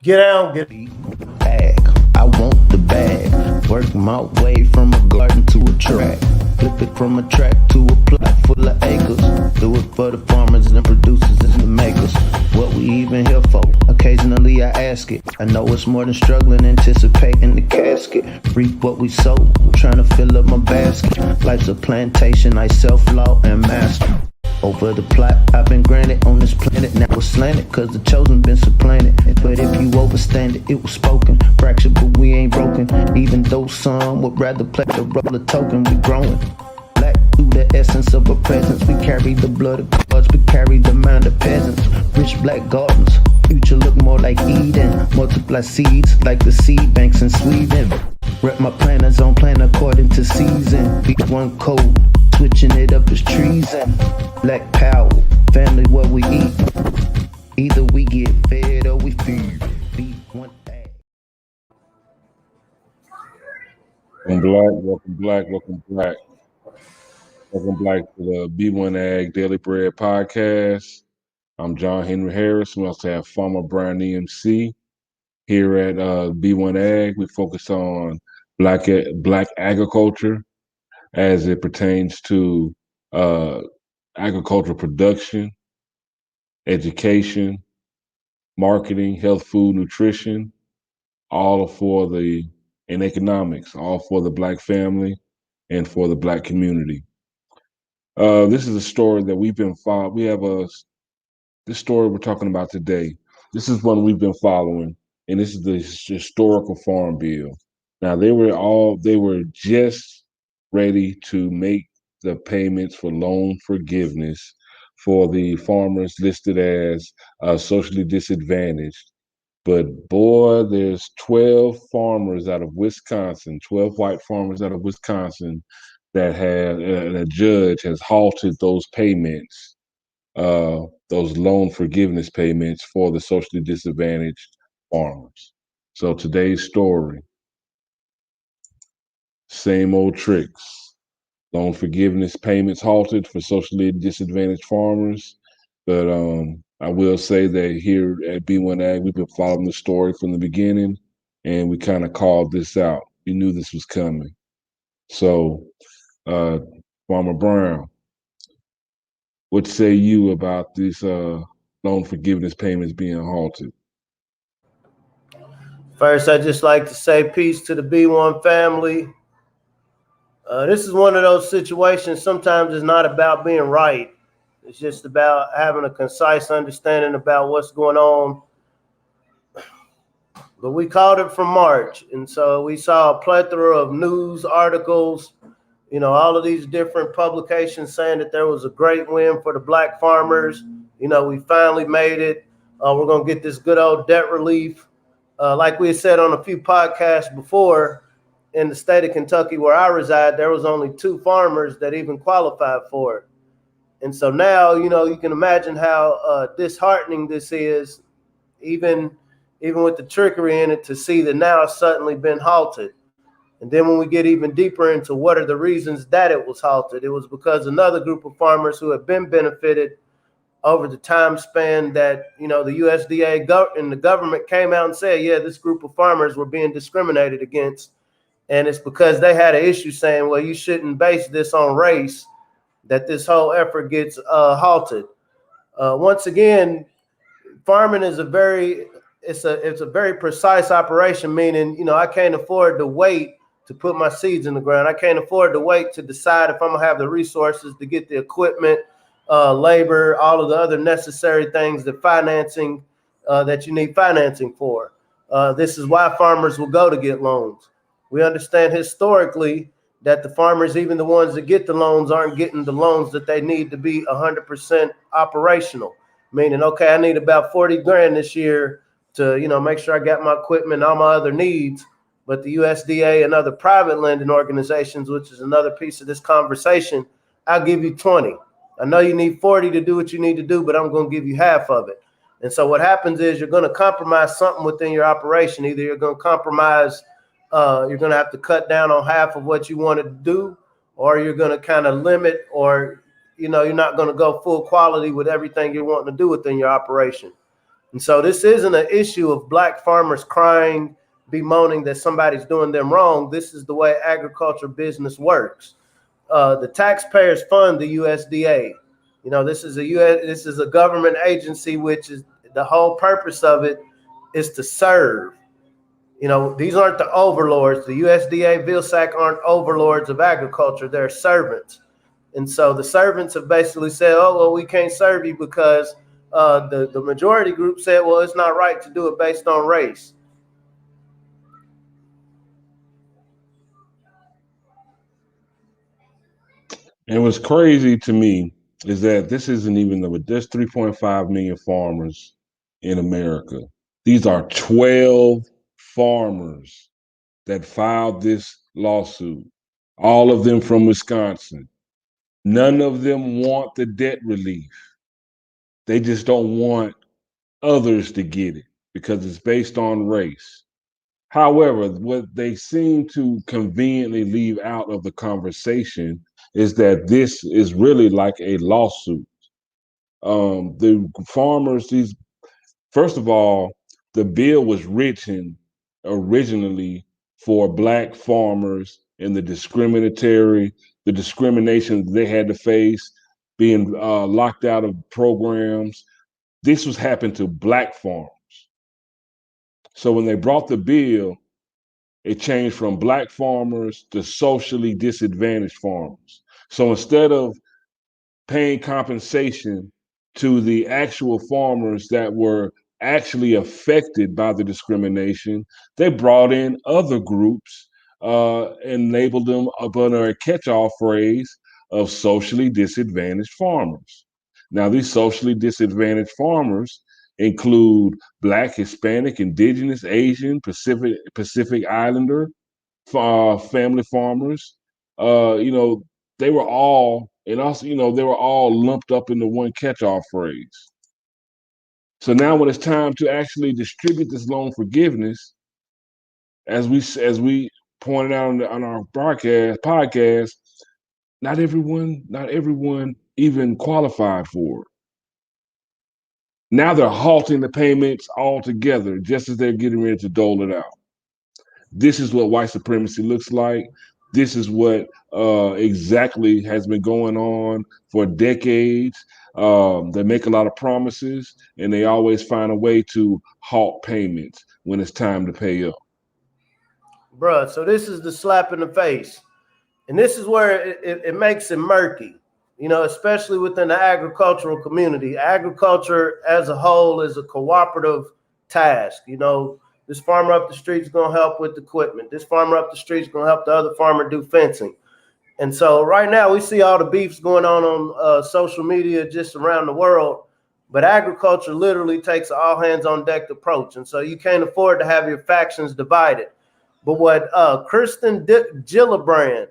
Get out, get bag. I want the bag. Work my way from a garden to a track. Flip it from a track to a plot full of acres. Do it for the farmers and the producers and the makers. What we even here for? Occasionally I ask it. I know it's more than struggling, anticipating the casket. Reap what we sow, trying to fill up my basket. Life's a plantation, I self-law and master. Over the plot I've been granted on this planet. Now it's slanted, cause the chosen been supplanted. But if you overstand it, it was spoken. Fractured, but we ain't broken. Even though some would rather play the role of token, we growing. Black through the essence of a presence. We carry the blood of gods, we carry the mind of peasants. Rich black gardens, future look more like Eden. Multiply seeds like the seed banks in Sweden. Rep my planners on plan according to season. B1 code, switching it up is treason. Black power, family what we eat. Either we get fed or we feed. B1AG. Welcome black to the B1AG Daily Bread Podcast. I'm John Henry Harris. We also have Farmer Brian EMC here at B1AG. We focus on black agriculture as it pertains to agricultural production, education, marketing, health, food, nutrition, and economics, all for the black family and for the black community. This is a story that we've been following. This story we're talking about today. This is one we've been following, and this is the historical farm bill. Now they were just ready to make the payments for loan forgiveness for the farmers listed as socially disadvantaged. But boy, there's 12 farmers out of Wisconsin, 12 white farmers out of Wisconsin that and a judge has halted those payments, those loan forgiveness payments for the socially disadvantaged farmers. So today's story, same old tricks. Loan forgiveness payments halted for socially disadvantaged farmers. But I will say that here at B1AG, we've been following the story from the beginning, and we kind of called this out. We knew this was coming. So, Farmer Brown, what say you about these loan forgiveness payments being halted? First, I'd just like to say peace to the B1 family. This is one of those situations, sometimes it's not about being right. It's just about having a concise understanding about what's going on. But we called it from March, and so we saw a plethora of news articles, all of these different publications saying that there was a great win for the black farmers. We finally made it. We're going to get this good old debt relief. Like we had said on a few podcasts before, in the state of Kentucky where I reside, there was only 2 farmers that even qualified for it. And so now, you can imagine how disheartening this is, even with the trickery in it, to see that now it's suddenly been halted. And then when we get even deeper into what are the reasons that it was halted, it was because another group of farmers who have been benefited over the time span that, the USDA and the government came out and said, yeah, this group of farmers were being discriminated against. And it's because they had an issue saying, well, you shouldn't base this on race, that this whole effort gets halted. Once again, farming is a very precise operation, meaning, I can't afford to wait to put my seeds in the ground. I can't afford to wait to decide if I'm gonna have the resources to get the equipment, labor, all of the other necessary things, the financing that you need financing for. This is why farmers will go to get loans. We understand historically that the farmers, even the ones that get the loans, aren't getting the loans that they need to be 100% operational. Meaning, okay, I need about 40 grand this year to, make sure I got my equipment and all my other needs. But the USDA and other private lending organizations, which is another piece of this conversation, I'll give you 20. I know you need 40 to do what you need to do, but I'm going to give you half of it. And so what happens is you're going to compromise something within your operation. Either you're going to compromise, you're going to have to cut down on half of what you wanted to do, or you're going to kind of limit, or, you're not going to go full quality with everything you're wanting to do within your operation. And so this isn't an issue of black farmers crying, bemoaning that somebody's doing them wrong. This is the way agriculture business works. The taxpayers fund the USDA. This is a government agency, which is the whole purpose of it is to serve. These aren't the overlords. The USDA, Vilsack aren't overlords of agriculture. They're servants. And so the servants have basically said, oh, well, we can't serve you because the majority group said, well, it's not right to do it based on race. And what's crazy to me is that this isn't even there's 3.5 million farmers in America. These are 12 farmers that filed this lawsuit, all of them from Wisconsin. None of them want the debt relief. They just don't want others to get it because it's based on race. However, what they seem to conveniently leave out of the conversation is that this is really like a lawsuit. The farmers, first of all, the bill was written originally for black farmers and the discrimination they had to face, being locked out of programs. This was happening to black farmers. So when they brought the bill, it changed from black farmers to socially disadvantaged farmers. So instead of paying compensation to the actual farmers that were actually affected by the discrimination, they brought in other groups and labeled them up under a catch-all phrase of socially disadvantaged farmers. Now, these socially disadvantaged farmers include Black, Hispanic, Indigenous, Asian, Pacific Islander family farmers. They were all, and also, they were all lumped up into one catch-all phrase. So now, when it's time to actually distribute this loan forgiveness, as we pointed out on our podcast, not everyone even qualified for it. Now they're halting the payments altogether, just as they're getting ready to dole it out. This is what white supremacy looks like. This is what exactly has been going on for decades. They make a lot of promises, and they always find a way to halt payments when it's time to pay up. Bruh, so this is the slap in the face. And this is where it makes it murky, especially within the agricultural community. Agriculture as a whole is a cooperative task. This farmer up the street is going to help with equipment. This farmer up the street is going to help the other farmer do fencing. And so right now we see all the beefs going on social media just around the world. But agriculture literally takes an all hands on deck approach. And so you can't afford to have your factions divided. But what Kirsten Gillibrand,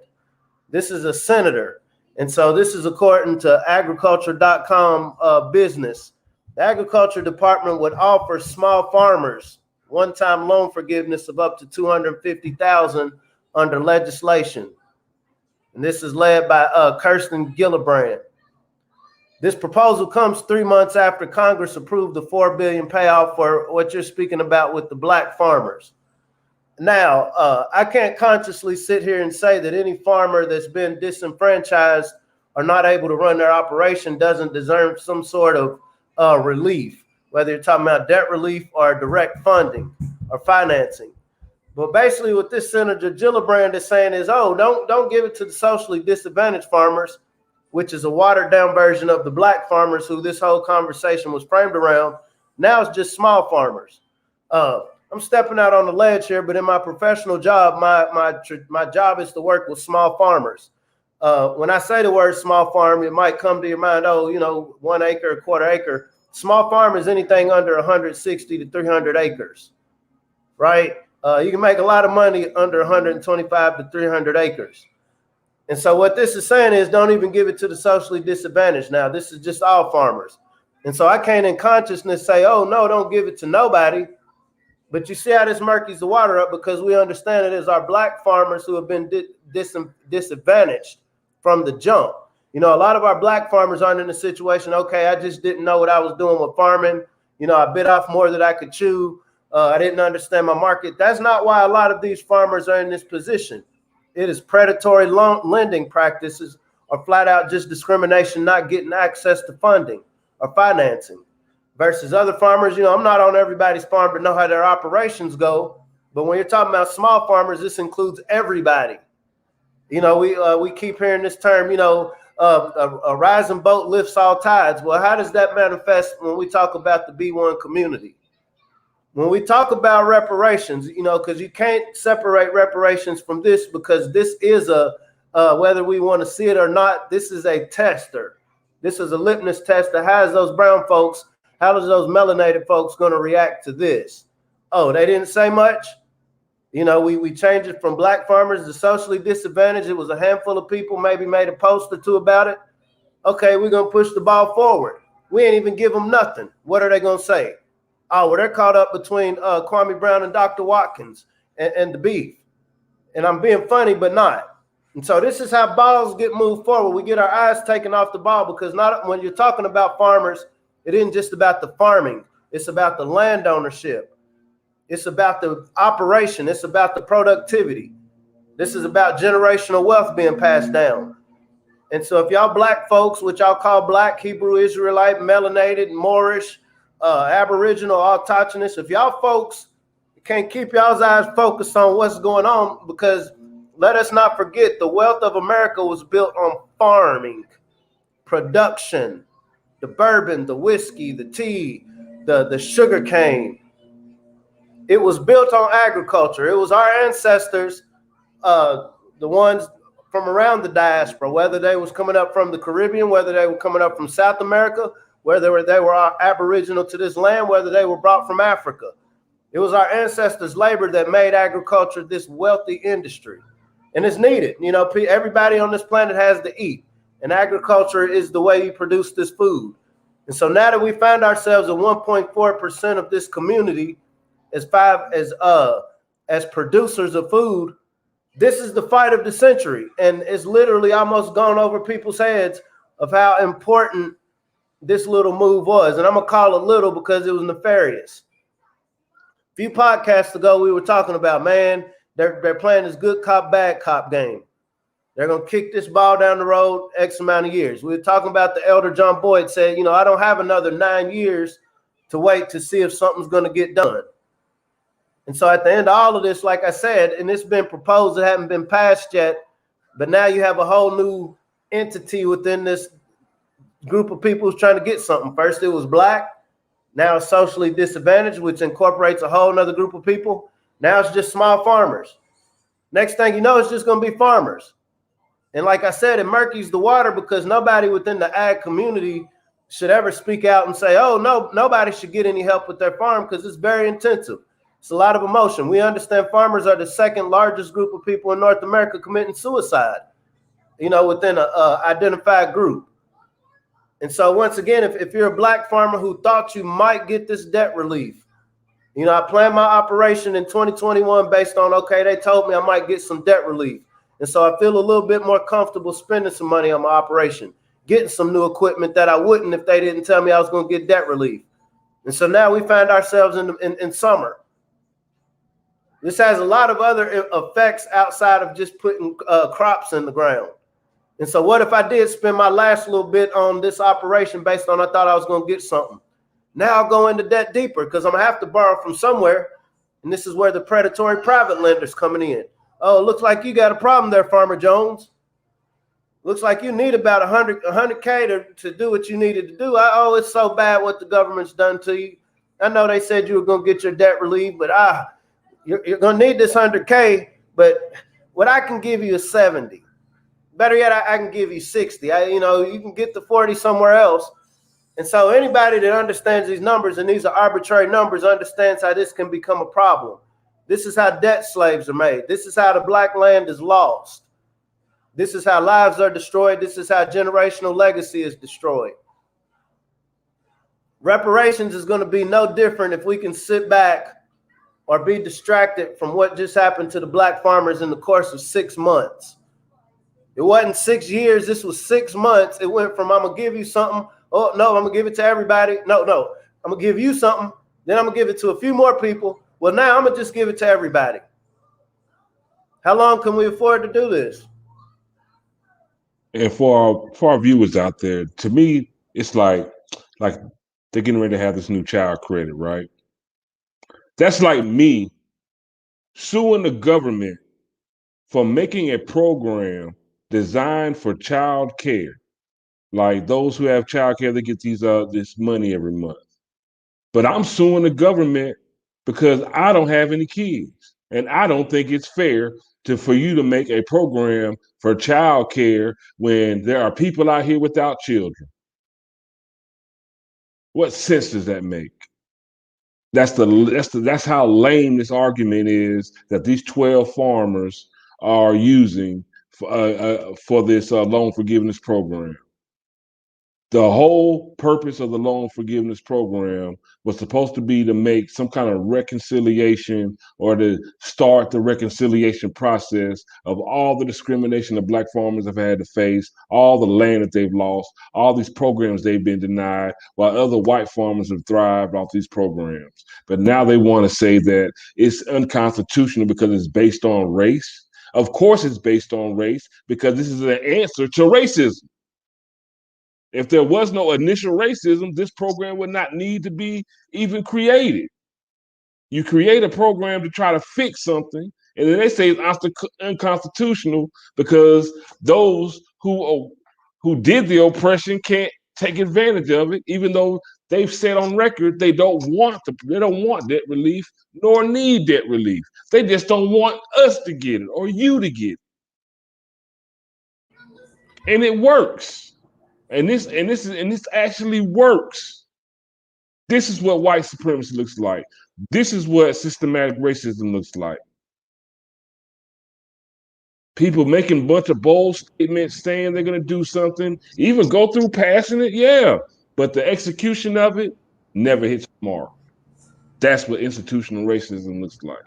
this is a senator. And so this is according to agriculture.com business. The Agriculture Department would offer small farmers one-time loan forgiveness of up to $250,000 under legislation. And this is led by Kirsten Gillibrand. This proposal comes 3 months after Congress approved the $4 billion payoff for what you're speaking about with the black farmers. Now, I can't consciously sit here and say that any farmer that's been disenfranchised or not able to run their operation doesn't deserve some sort of relief, whether you're talking about debt relief or direct funding or financing. But basically what this Senator Gillibrand is saying is, don't give it to the socially disadvantaged farmers, which is a watered down version of the black farmers who this whole conversation was framed around. Now it's just small farmers. I'm stepping out on the ledge here, but in my professional job, my job is to work with small farmers. When I say the word small farm, it might come to your mind, 1 acre, a quarter acre. Small farm is anything under 160 to 300 acres, right? You can make a lot of money under 125 to 300 acres. And so what this is saying is don't even give it to the socially disadvantaged. Now, this is just all farmers. And so I can't in consciousness say, oh, no, don't give it to nobody. But you see how this murkies the water up, because we understand it is our black farmers who have been disadvantaged from the jump. A lot of our black farmers aren't in a situation, okay, I just didn't know what I was doing with farming. I bit off more than I could chew. I didn't understand my market. That's not why a lot of these farmers are in this position. It is predatory lending practices or flat out just discrimination, not getting access to funding or financing. Versus other farmers, I'm not on everybody's farm, but know how their operations go. But when you're talking about small farmers, this includes everybody. We keep hearing this term, a rising boat lifts all tides. Well, how does that manifest when we talk about the B1 community? When we talk about reparations, because you can't separate reparations from this, because this is whether we want to see it or not, this is a tester. This is a litmus test that has those brown folks, how does those melanated folks going to react to this? Oh, they didn't say much? We changed it from black farmers to socially disadvantaged. It was a handful of people maybe made a post or two about it. Okay, we're going to push the ball forward. We ain't even give them nothing. What are they going to say? Oh, well, they're caught up between Kwame Brown and Dr. Watkins and the beef. And I'm being funny, but not. And so this is how balls get moved forward. We get our eyes taken off the ball, because not when you're talking about farmers, it isn't just about the farming. It's about the land ownership. It's about the operation. It's about the productivity. This is about generational wealth being passed down. And so if y'all black folks, which y'all call black, Hebrew, Israelite, melanated, Moorish, Aboriginal, autochthonous, if y'all folks can't keep y'all's eyes focused on what's going on, because let us not forget the wealth of America was built on farming, production, the bourbon, the whiskey, the tea, the sugar cane. It was built on agriculture. It was our ancestors, the ones from around the diaspora, whether they was coming up from the Caribbean, whether they were coming up from South America, whether they were aboriginal to this land, whether they were brought from Africa. It was our ancestors' labor that made agriculture this wealthy industry. And it's needed. Everybody on this planet has to eat. And agriculture is the way you produce this food. And so now that we find ourselves at 1.4% of this community as producers of food, this is the fight of the century. And it's literally almost gone over people's heads of how important this little move was. And I'm going to call it little because it was nefarious. A few podcasts ago, we were talking about, man, they're playing this good cop, bad cop game. They're going to kick this ball down the road X amount of years. We were talking about the elder John Boyd said, I don't have another 9 years to wait to see if something's going to get done. And so at the end of all of this, like I said, and it's been proposed, it hasn't been passed yet, but now you have a whole new entity within this group of people who's trying to get something. First, it was black. Now it's socially disadvantaged, which incorporates a whole nother group of people. Now it's just small farmers. Next thing you know, it's just going to be farmers. And like I said, it murkies the water, because nobody within the ag community should ever speak out and say, oh, no, nobody should get any help with their farm, because it's very intensive. It's a lot of emotion. We understand farmers are the second largest group of people in North America committing suicide, within an identified group. And so once again, if you're a black farmer who thought you might get this debt relief, I planned my operation in 2021 based on, okay, they told me I might get some debt relief. And so I feel a little bit more comfortable spending some money on my operation, getting some new equipment that I wouldn't if they didn't tell me I was going to get debt relief. And so now we find ourselves in summer. This has a lot of other effects outside of just putting crops in the ground. And so what if I did spend my last little bit on this operation based on I thought I was going to get something? Now I'll go into debt deeper, because I'm going to have to borrow from somewhere. And this is where the predatory private lenders coming in. Oh, it looks like you got a problem there, Farmer Jones. Looks like you need about 100K to do what you needed to do. Oh, it's so bad what the government's done to you. I know they said you were going to get your debt relief, but you're going to need this 100K, but what I can give you is 70. Better yet, I can give you 60. You can get the 40 somewhere else. And so anybody that understands these numbers, and these are arbitrary numbers, understands how this can become a problem. This is how debt slaves are made. This is how the black land is lost. This is how lives are destroyed. This is how generational legacy is destroyed. Reparations is going to be no different if we can sit back or be distracted from what just happened to the black farmers in the course of 6 months. It wasn't 6 years. This was 6 months. It went from, I'm going to give you something. Oh, no, I'm going to give it to everybody. No. I'm gonna give you something, then I'm gonna give it to a few more people. Well, now I'm gonna just give it to everybody. How long can we afford to do this? And for our viewers out there, to me, it's like they're getting ready to have this new child credit, right? That's like me suing the government for making a program designed for child care. Like those who have child care, they get this money every month. But I'm suing the government because I don't have any kids. And I don't think it's fair for you to make a program for child care when there are people out here without children. What sense does that make? That's how lame this argument is that these 12 farmers are using for this loan forgiveness program. The whole purpose of the loan forgiveness program was supposed to be to make some kind of reconciliation or to start the reconciliation process of all the discrimination that Black farmers have had to face, all the land that they've lost, all these programs they've been denied, while other white farmers have thrived off these programs. But now they want to say that it's unconstitutional because it's based on race. Of course it's based on race because this is an answer to racism. If there was no initial racism, this program would not need to be even created. You create a program to try to fix something, and then they say it's unconstitutional because those who did the oppression can't take advantage of it, even though they've said on record they don't want debt relief nor need debt relief. They just don't want us to get it or you to get it. And it works. And this actually works. This is what white supremacy looks like. This is what systematic racism looks like. People making a bunch of bold statements saying they're going to do something, even go through passing it, yeah. But the execution of it never hits the mark. That's what institutional racism looks like.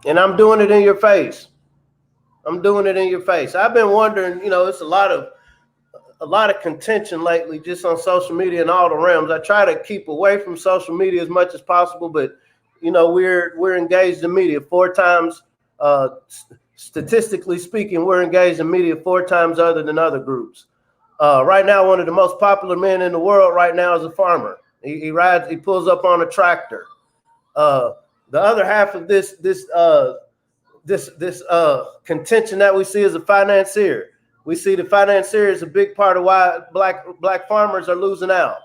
And I'm doing it in your face. I'm doing it in your face. I've been wondering, it's a lot of contention lately just on social media and all the realms. I try to keep away from social media as much as possible, but we're engaged in media 4 times. Statistically speaking, we're engaged in media 4 times other than other groups. Right now, one of the most popular men in the world right now is a farmer. He pulls up on a tractor. The other half of this contention that we see is a financier. We see the financier is a big part of why black farmers are losing out.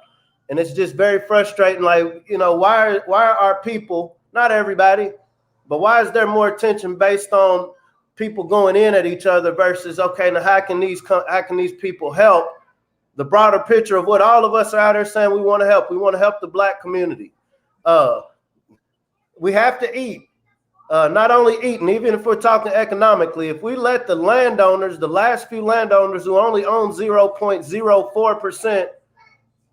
And it's just very frustrating. Like, why are our people, not everybody, but why is there more attention based on people going in at each other versus, okay, now how can these people help the broader picture of what all of us are out there saying we want to help? We want to help the Black community. We have to eat. Not only eating, even if we're talking economically, if we let the landowners, the last few landowners who only own 0.04%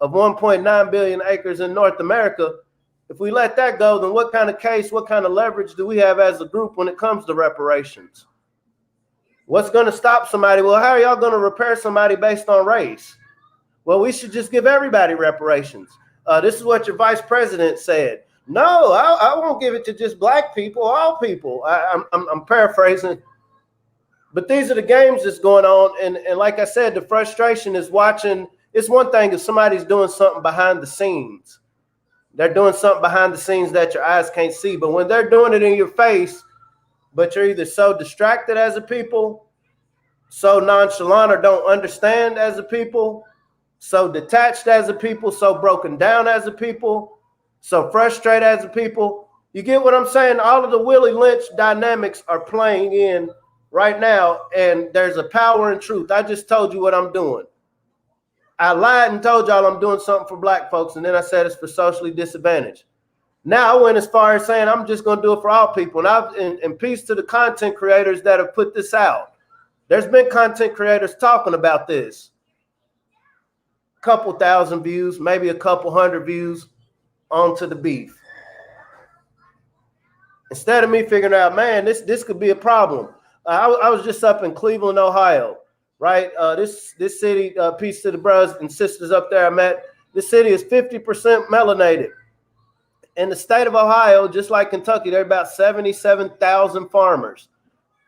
of 1.9 billion acres in North America, if we let that go, then what kind of leverage do we have as a group when it comes to reparations? What's going to stop somebody? Well, how are y'all going to repair somebody based on race? Well, we should just give everybody reparations. This is what your vice president said. No, I won't give it to just Black people, all people. I'm paraphrasing. But these are the games that's going on. And like I said, the frustration is watching. It's one thing if somebody's doing something behind the scenes. They're doing something behind the scenes that your eyes can't see. But when they're doing it in your face, but you're either so distracted as a people, so nonchalant or don't understand as a people, so detached as a people, so broken down as a people, so frustrated as a people. You get what I'm saying? All of the Willie Lynch dynamics are playing in right now, and there's a power in truth. I just told you what I'm doing. I lied and told y'all I'm doing something for Black folks, and then I said it's for socially disadvantaged. Now I went as far as saying I'm just going to do it for all people. And in peace to the content creators that have put this out. There's been content creators talking about this. A couple thousand views, maybe a couple hundred views. Onto the beef. Instead of me figuring out, man, this could be a problem. I was just up in Cleveland, Ohio, right? This city, peace to the brothers and sisters up there I met. This city is 50% melanated. In the state of Ohio, just like Kentucky, there are about 77,000 farmers.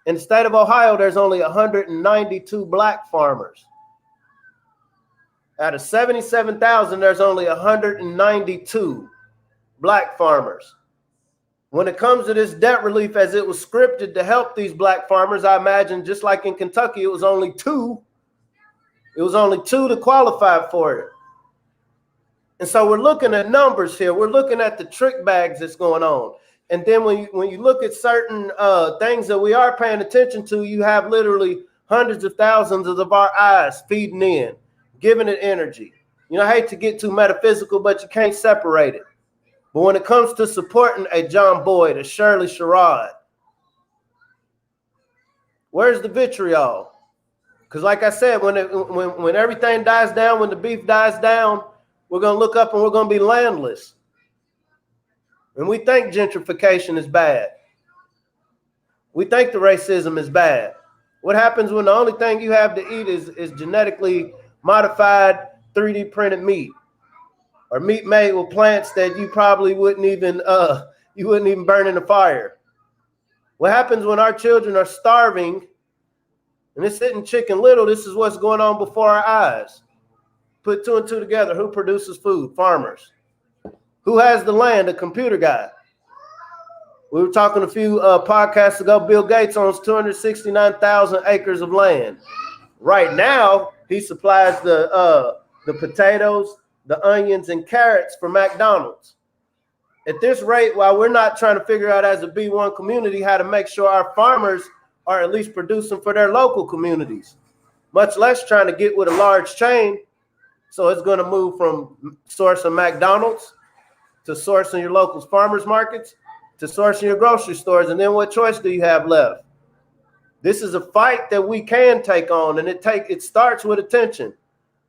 In the state of Ohio, there's only 192 black farmers. Out of 77,000, there's only 192 black farmers. When it comes to this debt relief, as it was scripted to help these black farmers, I imagine just like in Kentucky, it was only two. It was only two to qualify for it. And so we're looking at numbers here. We're looking at the trick bags that's going on. And then when you look at certain things that we are paying attention to, you have literally hundreds of thousands of our eyes feeding in, giving it energy. You know, I hate to get too metaphysical, but you can't separate it. But when it comes to supporting a John Boyd, a Shirley Sherrod, where's the vitriol? Because like I said, when everything dies down, when the beef dies down, we're going to look up and we're going to be landless. And we think gentrification is bad. We think the racism is bad. What happens when the only thing you have to eat is genetically modified 3D printed meat, or meat made with plants that you probably wouldn't even burn in the fire? What happens when our children are starving and it's hitting Chicken Little? This is what's going on before our eyes. Put two and two together. Who produces food? Farmers. Who has the land? A computer guy. We were talking a few podcasts ago. Bill Gates owns 269,000 acres of land. Right now, he supplies the potatoes, the onions, and carrots for McDonald's. At this rate, while we're not trying to figure out as a B1 community how to make sure our farmers are at least producing for their local communities, much less trying to get with a large chain. So it's going to move from sourcing McDonald's to sourcing your local farmers markets to sourcing your grocery stores. And then what choice do you have left? This is a fight that we can take on, and it starts with attention.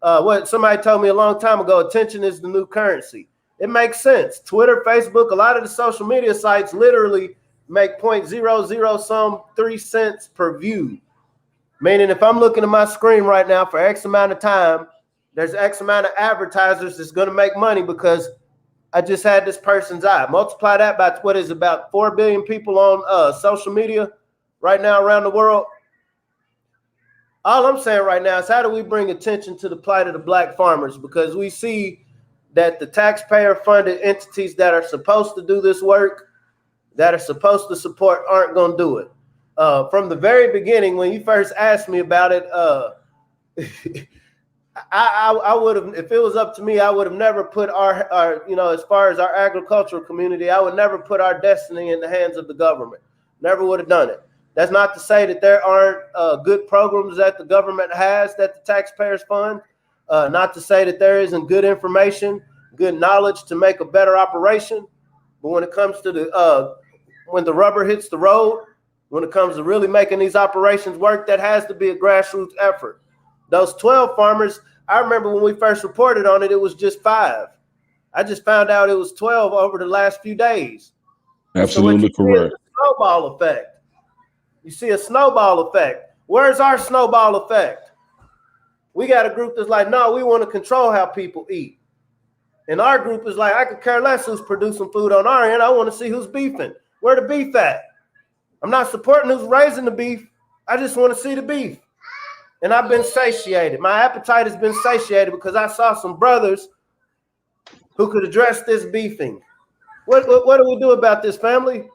What somebody told me a long time ago, attention is the new currency. It makes sense. Twitter, Facebook, a lot of the social media sites literally make 0.00 some 3 cents per view. Meaning if I'm looking at my screen right now for X amount of time, there's X amount of advertisers that's going to make money because I just had this person's eye. Multiply that by what is about 4 billion people on social media right now around the world. All I'm saying right now is how do we bring attention to the plight of the black farmers? Because we see that the taxpayer-funded entities that are supposed to do this work, that are supposed to support, aren't going to do it. From the very beginning, when you first asked me about it, I would have, if it was up to me, I would have never put our as far as our agricultural community, I would never put our destiny in the hands of the government. Never would have done it. That's not to say that there aren't good programs that the government has that the taxpayers fund. Not to say that there isn't good information, good knowledge to make a better operation. But when it comes to when the rubber hits the road, when it comes to really making these operations work, that has to be a grassroots effort. Those 12 farmers, I remember when we first reported on it, it was just 5. I just found out it was 12 over the last few days. Absolutely correct. Snowball effect. You see a snowball effect. Where's our snowball effect? We got a group that's like, no, we want to control how people eat. And our group is like, I could care less who's producing food on our end. I want to see who's beefing. Where the beef at? I'm not supporting who's raising the beef. I just want to see the beef. And I've been satiated. My appetite has been satiated because I saw some brothers who could address this beefing. What do we do about this, family?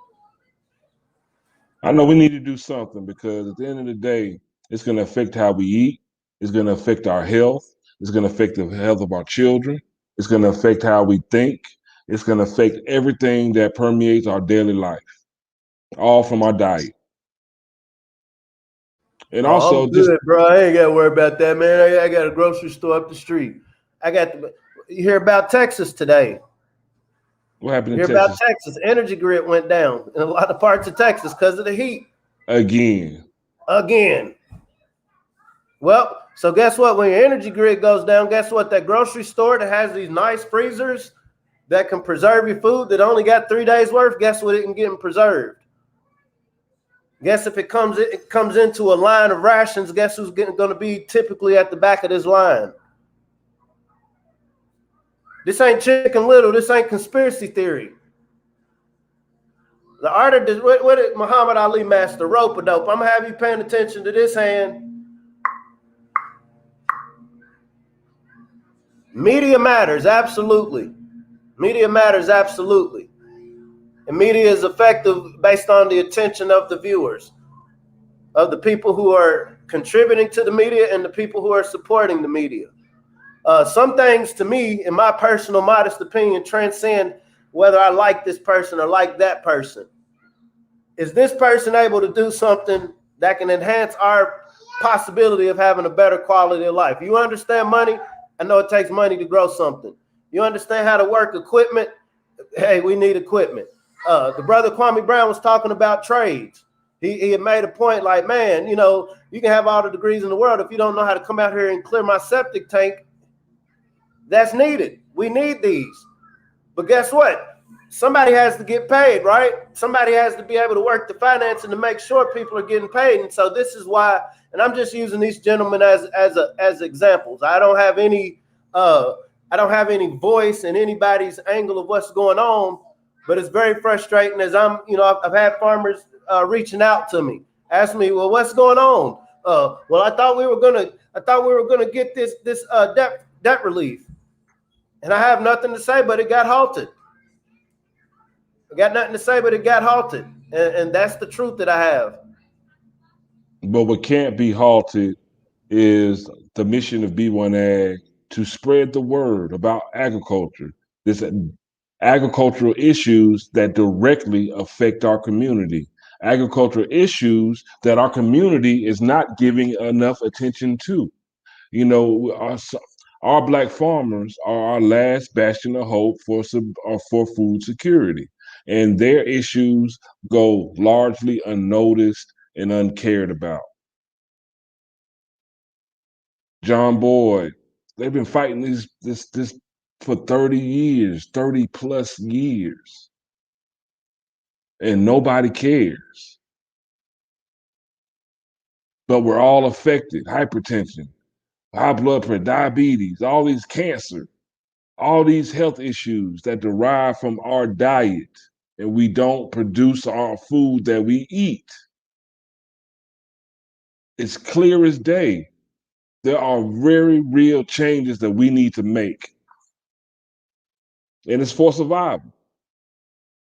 I know we need to do something because at the end of the day, it's going to affect how we eat. It's going to affect our health. It's going to affect the health of our children. It's going to affect how we think. It's going to affect everything that permeates our daily life, all from our diet. And also, I'm good, bro. I ain't got to worry about that, man. I got a grocery store up the street. You hear about Texas today? What happened in Texas? Texas? About Texas, energy grid went down in a lot of parts of Texas because of the heat. Again. Well, so guess what? When your energy grid goes down, guess what? That grocery store that has these nice freezers that can preserve your food that only got 3 days worth, guess what? It can get preserved. Guess if it comes into a line of rations, guess who's going to be typically at the back of this line? This ain't Chicken Little. This ain't conspiracy theory. The art of this, what did Muhammad Ali master? Rope a dope. I'm gonna have you paying attention to this hand. Media matters, absolutely. Media matters, absolutely. And media is effective based on the attention of the viewers, of the people who are contributing to the media and the people who are supporting the media. Some things, to me, in my personal modest opinion, transcend whether I like this person or like that person. Is this person able to do something that can enhance our possibility of having a better quality of life? You understand money? I know it takes money to grow something. You understand how to work equipment? Hey, we need equipment. The brother Kwame Brown was talking about trades. He had made a point like, man, you know, you can have all the degrees in the world. If you don't know how to come out here and clear my septic tank, that's needed. We need these. But guess what? Somebody has to get paid, right? Somebody has to be able to work the financing to make sure people are getting paid. And so this is why, and I'm just using these gentlemen as examples. I don't have any voice in anybody's angle of what's going on, but it's very frustrating as I've had farmers reaching out to me, asking me, well, what's going on? Well, I thought we were gonna get this debt relief. And I have nothing to say, but it got halted. I got nothing to say, but it got halted. And that's the truth that I have. But what can't be halted is the mission of B1AG to spread the word about agriculture. This agricultural issues that directly affect our community, agricultural issues that our community is not giving enough attention to. You know, our black farmers are our last bastion of hope for food security, and their issues go largely unnoticed and uncared about. John Boyd, they've been fighting this for 30 years, 30 plus years, and nobody cares. But we're all affected. Hypertension, high blood pressure, diabetes, all these cancer, all these health issues that derive from our diet, and we don't produce our food that we eat. It's clear as day. There are very real changes that we need to make. And it's for survival.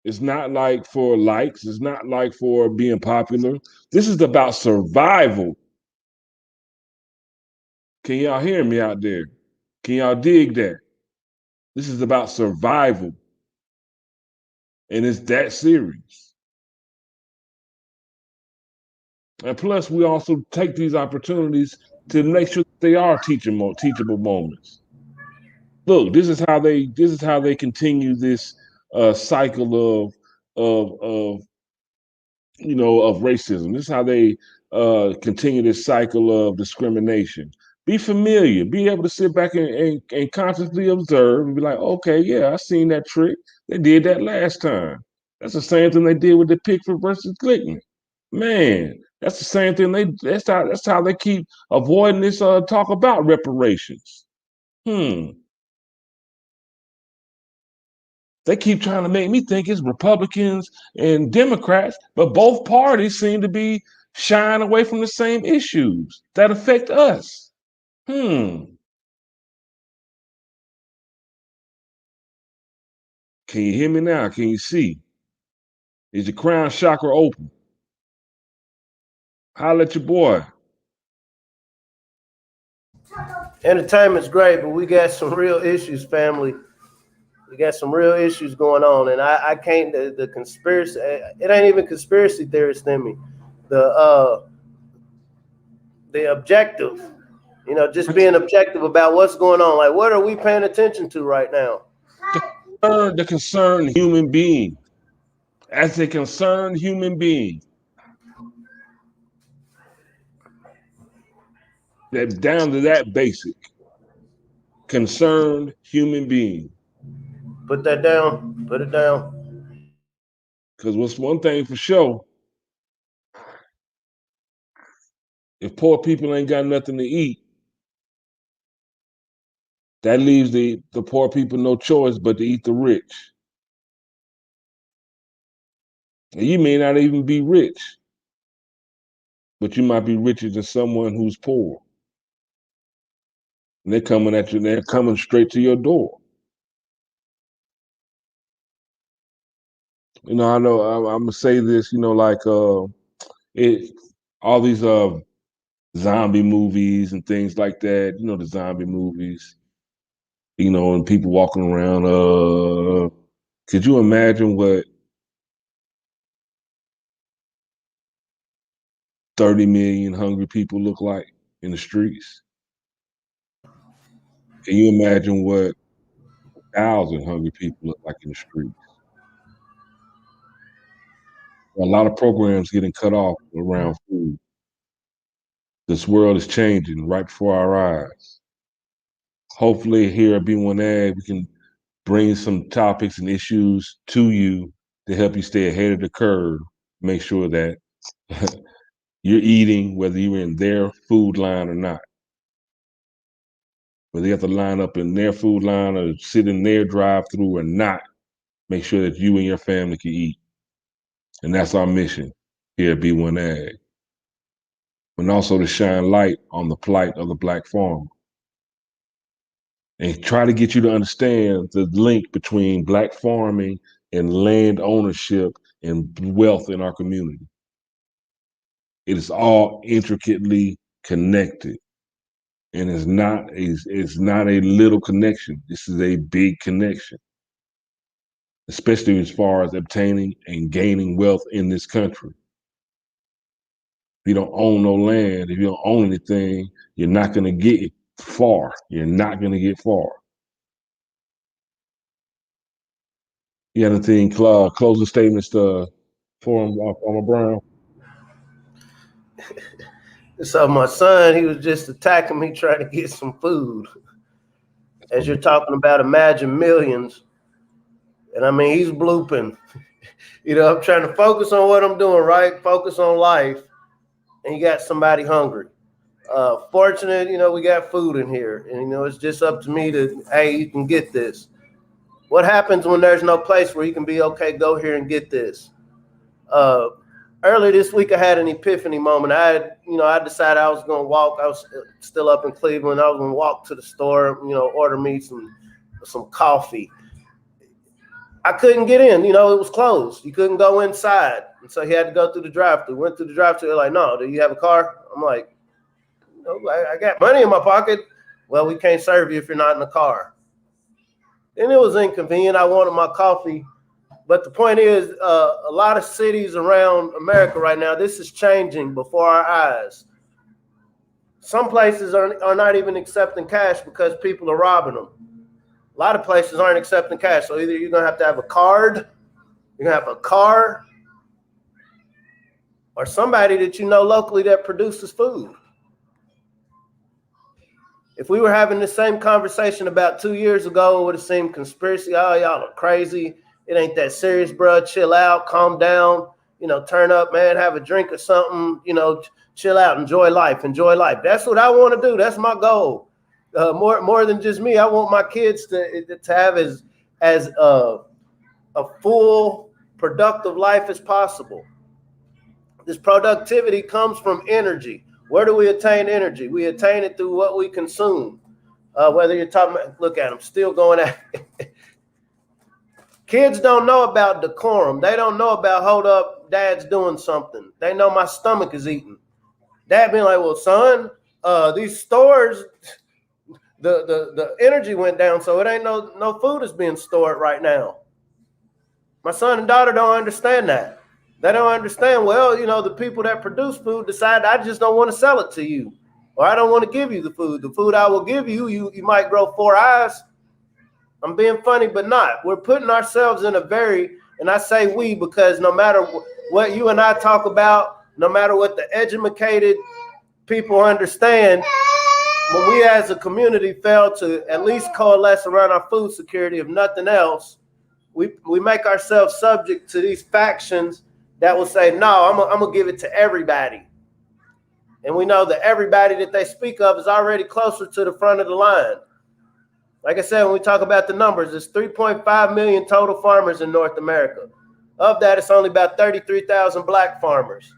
It's not like for likes. It's not like for being popular. This is about survival. Can y'all hear me out there? Can y'all dig that? This is about survival. And it's that serious. And plus, we also take these opportunities to make sure that they are teachable moments. Look, this is how they continue this cycle of of racism. This is how they continue this cycle of discrimination. Be familiar, be able to sit back and consciously observe and be like, okay, yeah, I seen that trick. They did that last time. That's the same thing they did with the Pickford versus Glickman. Man, that's the same thing. That's how they keep avoiding this talk about reparations. They keep trying to make me think it's Republicans and Democrats, but both parties seem to be shying away from the same issues that affect us. Can you hear me now? Can you see? Is your crown chakra open? Holla at your boy. Entertainment's great, but we got some real issues, family. We got some real issues going on, and I can't. The conspiracy. It ain't even conspiracy theorists in me. The objective. Just being objective about what's going on. Like, what are we paying attention to right now? The concerned human being, as a concerned human being, that down to that basic concerned human being. Put that down. Put it down. Because what's one thing for sure, if poor people ain't got nothing to eat, That leaves the poor people no choice but to eat the rich. And you may not even be rich, but you might be richer than someone who's poor. And they're coming at you, and they're coming straight to your door. You know, I know I'm gonna say this, you know, like it all these zombie movies and things like that, you know, the zombie movies, you know, and people walking around, could you imagine what 30 million hungry people look like in the streets? Can you imagine what 1,000 hungry people look like in the streets? A lot of programs getting cut off around food. This world is changing right before our eyes. Hopefully here at B1AG, we can bring some topics and issues to you to help you stay ahead of the curve. Make sure that you're eating, whether you're in their food line or not. Whether you have to line up in their food line or sit in their drive-through or not, make sure that you and your family can eat. And that's our mission here at B1AG. And also to shine light on the plight of the Black farmer. And try to get you to understand the link between Black farming and land ownership and wealth in our community. It is all intricately connected. And it's not a little connection. This is a big connection, especially as far as obtaining and gaining wealth in this country. If you don't own no land, if you don't own anything, you're not going to get far. You're not going to get far. You got anything, closing statements for Farmer Brown? So my son, he was just attacking me trying to get some food. As you're talking about imagine millions. And I mean, he's blooping. You know, I'm trying to focus on what I'm doing, right? Focus on life. And you got somebody hungry. Fortunate, you know, we got food in here. And, you know, it's just up to me to, hey, you can get this. What happens when there's no place where you can be, okay, go here and get this? Earlier this week, I had an epiphany moment. I decided I was going to walk. I was still up in Cleveland. I was going to walk to the store, you know, order me some coffee. I couldn't get in. You know, it was closed. You couldn't go inside. And so he had to go through the drive-thru. Went through the drive-thru. They're like, no, do you have a car? I'm like, no, I got money in my pocket. Well, we can't serve you if you're not in the car. And it was inconvenient. I wanted my coffee. But the point is, a lot of cities around America right now, this is changing before our eyes. Some places are not even accepting cash because people are robbing them. A lot of places aren't accepting cash. So either you're going to have a card, you're going to have a car, or somebody that you know locally that produces food. If we were having the same conversation about 2 years ago, it would have seemed conspiracy. Oh, y'all are crazy. It ain't that serious, bro. Chill out, calm down, you know, turn up, man, have a drink or something, you know, chill out, enjoy life, enjoy life. That's what I want to do. That's my goal. More than just me. I want my kids to have as a full, productive life as possible. This productivity comes from energy. Where do we attain energy? We attain it through what we consume. Whether you're talking about, look at them, still going at it. Kids don't know about decorum. They don't know about, hold up, dad's doing something. They know my stomach is eating. Dad being like, well, son, these stores, the energy went down, so it ain't no food is being stored right now. My son and daughter don't understand that. They don't understand, well, you know, the people that produce food decide I just don't want to sell it to you, or I don't want to give you the food. The food I will give you, you might grow 4 eyes. I'm being funny, but not. We're putting ourselves in a and I say we because no matter what you and I talk about, no matter what the educated people understand, when we as a community fail to at least coalesce around our food security, if nothing else, we make ourselves subject to these factions that will say, no, I'm going to give it to everybody. And we know that everybody that they speak of is already closer to the front of the line. Like I said, when we talk about the numbers, there's 3.5 million total farmers in North America. Of that, it's only about 33,000 black farmers.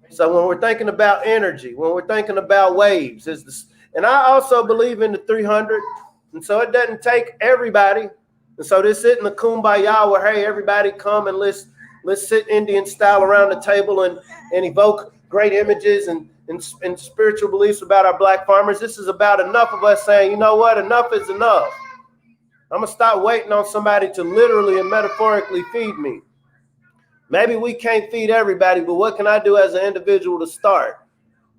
So when we're thinking about energy, when we're thinking about waves, and I also believe in the 300. And so it doesn't take everybody. And so this isn't a kumbaya where, hey, everybody come and let's sit Indian style around the table and evoke great images and spiritual beliefs about our black farmers. This is about enough of us saying, you know what, enough is enough. I'm going to stop waiting on somebody to literally and metaphorically feed me. Maybe we can't feed everybody, but what can I do as an individual to start?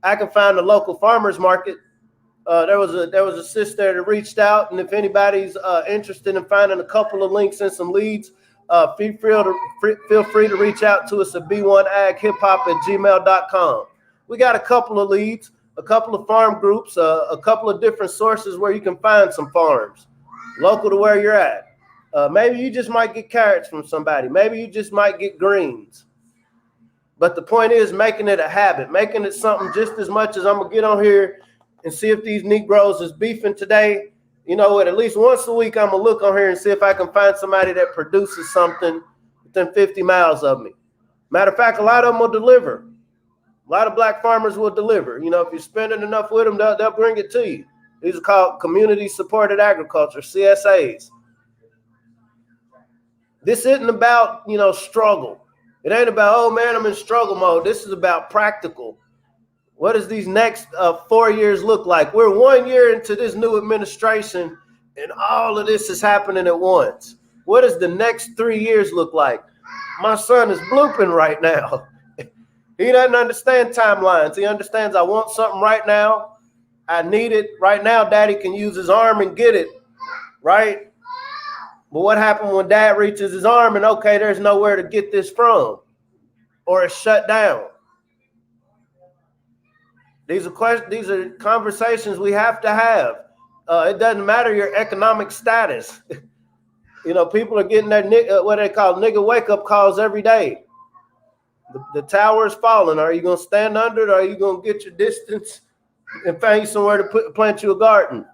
I can find a local farmers market. There was a sister that reached out, and if anybody's interested in finding a couple of links and some leads, feel free to reach out to us at B1AG@gmail.com. We got a couple of leads, a couple of farm groups, a couple of different sources where you can find some farms local to where you're at. Maybe you just might get carrots from somebody. Maybe you just might get greens. But the point is making it a habit, making it something just as much as I'm going to get on here and see if these Negroes is beefing today. You know what, at least once a week, I'm going to look on here and see if I can find somebody that produces something within 50 miles of me. Matter of fact, a lot of them will deliver. A lot of black farmers will deliver. You know, if you're spending enough with them, they'll bring it to you. These are called community supported agriculture, CSAs. This isn't about, struggle. It ain't about, oh man, I'm in struggle mode. This is about practical. What does these next 4 years look like? We're 1 year into this new administration, and all of this is happening at once. What does the next 3 years look like? My son is blooping right now. He doesn't understand timelines. He understands I want something right now. I need it right now. Daddy can use his arm and get it, right? But what happened when dad reaches his arm and, okay, there's nowhere to get this from, or it's shut down? These are conversations we have to have. It doesn't matter your economic status. People are getting their what they call nigga wake up calls every day. The tower is falling. Are you going to stand under it, or are you going to get your distance and find you somewhere to plant you a garden?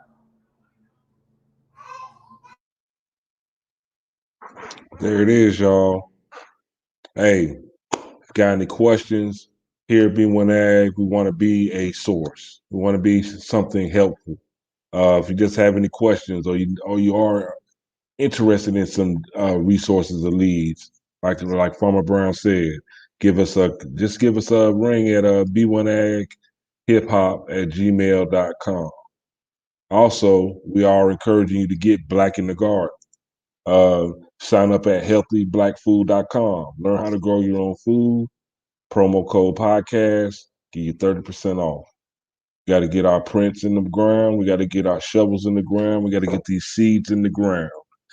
There it is, y'all. Hey, got any questions? Here at B1AG, we want to be a source. We want to be something helpful. If you just have any questions, or you are interested in some resources or leads, like Farmer Brown said, give us a ring at B1AG@gmail.com. Also, we are encouraging you to get Black in the Garden. Sign up at healthyblackfood.com. Learn how to grow your own food. Promo code podcast, give you 30% off. We got to get our prints in the ground. We got to get our shovels in the ground. We got to get these seeds in the ground.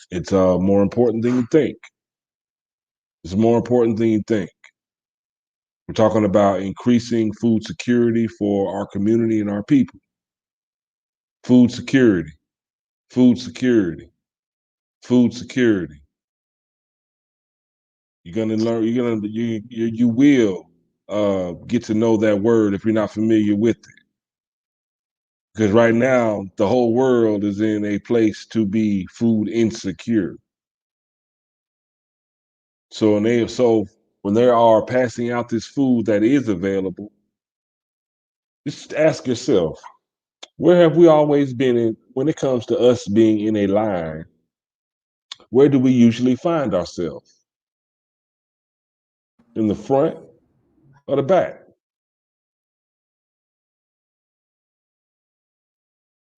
It's more important than you think. It's more important than you think. We're talking about increasing food security for our community and our people. Food security, food security, food security. You're gonna learn. You will get to know that word if you're not familiar with it. Because right now, the whole world is in a place to be food insecure. So when they are passing out this food that is available, just ask yourself, where have we always been when it comes to us being in a line? Where do we usually find ourselves? In the front or the back?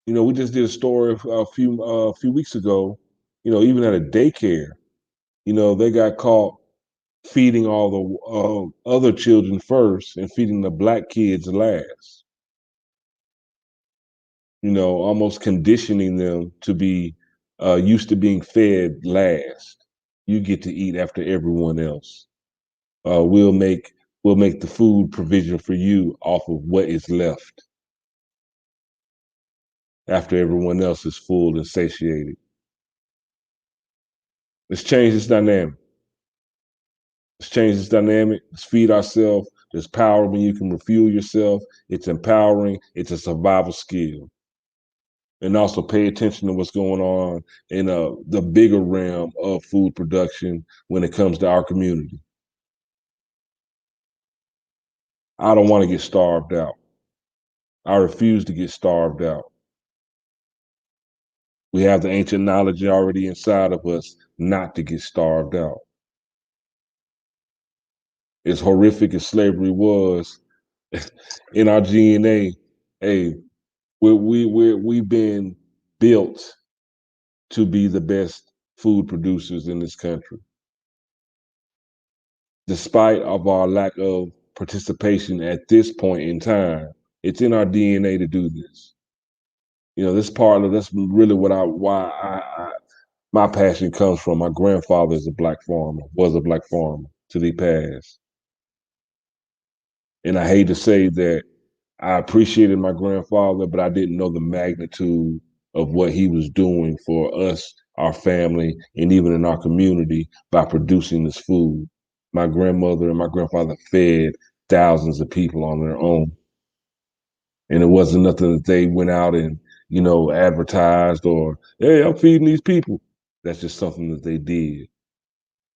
We just did a story a few weeks ago. Even at a daycare, they got caught feeding all the other children first and feeding the Black kids last. Almost conditioning them to be used to being fed last. You get to eat after everyone else. We'll make the food provision for you off of what is left after everyone else is full and satiated. Let's change this dynamic. Let's feed ourselves. There's power when you can refuel yourself. It's empowering. It's a survival skill. and also pay attention to what's going on in the bigger realm of food production when it comes to our community. I don't want to get starved out. I refuse to get starved out. We have the ancient knowledge already inside of us not to get starved out. As horrific as slavery was in our DNA, hey, we've been built to be the best food producers in this country. Despite of our lack of participation at this point in time, it's in our DNA to do this. You know, that's really my passion comes from. My grandfather is a black farmer, was a black farmer till he passed. And I hate to say that I appreciated my grandfather, but I didn't know the magnitude of what he was doing for us, our family, and even in our community by producing this food. My grandmother and my grandfather fed thousands of people on their own. And it wasn't nothing that they went out and, advertised or, hey, I'm feeding these people. That's just something that they did.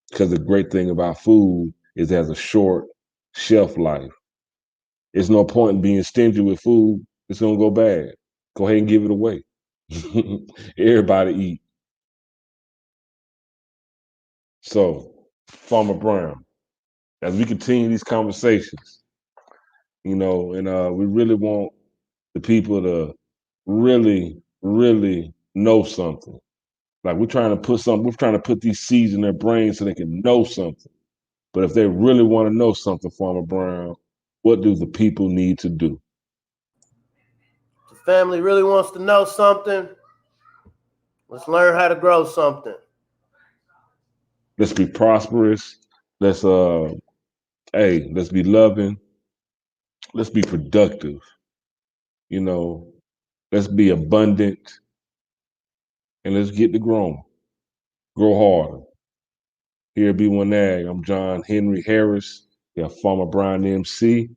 Because the great thing about food is it has a short shelf life. There's no point in being stingy with food. It's gonna go bad. Go ahead and give it away. Everybody eat. So, Farmer Brown, as we continue these conversations, we really want the people to really, really know something. Like we're trying to put these seeds in their brains so they can know something. But if they really want to know something, Farmer Brown, what do the people need to do? The family really wants to know something. Let's learn how to grow something. Let's be prosperous. Let's let's be loving. Let's be productive. Let's be abundant, and let's get to growing. Grow harder. Here at B1AG, I'm John Henry Harris. We have Farmer Brown MC.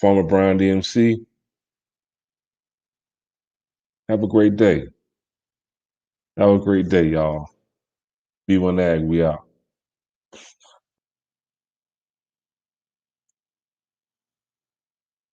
Farmer Brown MC. Have a great day. Have a great day, y'all. B1AG, we out.